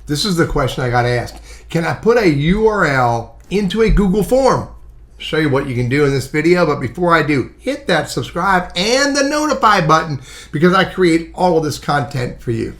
This is the question I got asked. Can I put a URL into a Google form? I'll show you what you can do in this video, but before I do, hit that subscribe and the notify button because I create all of this content for you.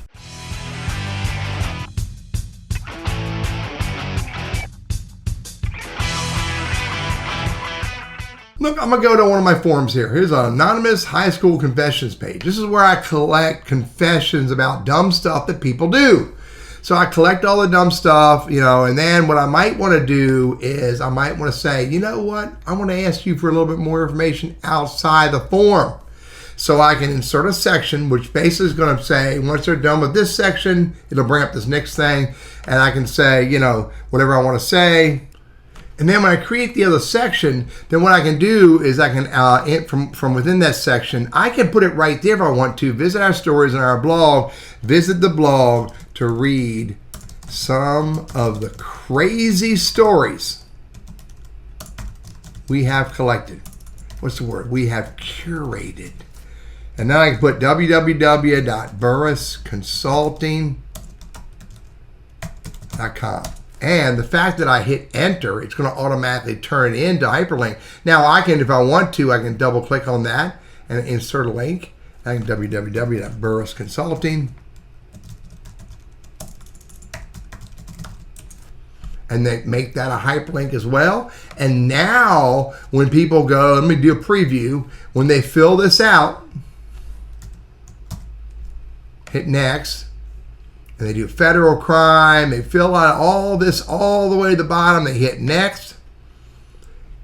Look, I'm going to go to one of my forums here. Here's an anonymous high school confessions page. This is where I collect confessions about dumb stuff that people do. So I collect all the dumb stuff, and then what I might want to do is I might want to say, you know what? I want to ask you for a little bit more information outside the form. So I can insert a section, which basically is going to say, once they're done with this section, it'll bring up this next thing. And I can say, whatever I want to say. And then when I create the other section, then what I can do is I can, from within that section, I can put it right there if I want to. Visit our stories on our blog. Visit the blog to read some of the crazy stories we have collected. What's the word? We have curated. And then I can put www.burrisconsulting.com. And the fact that I hit enter, it's going to automatically turn it into hyperlink. Now I can, if I want to, I can double click on that and insert a link. I can www.burrisconsulting. And then make that a hyperlink as well. And now when people go, let me do a preview. When they fill this out, hit next. And they do federal crime, they fill out all this all the way to the bottom, they hit next,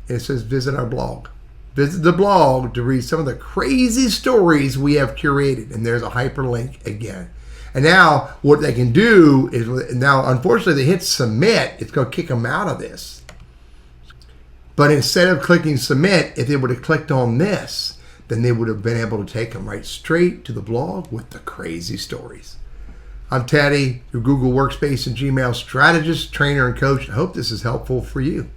and it says visit our blog. Visit the blog to read some of the crazy stories we have curated, and there's a hyperlink again. And now what they can do is, now unfortunately they hit submit, it's going to kick them out of this. But instead of clicking submit, if they would have clicked on this, then they would have been able to take them right straight to the blog with the crazy stories. I'm Teddy, your Google Workspace and Gmail strategist, trainer, and coach. I hope this is helpful for you.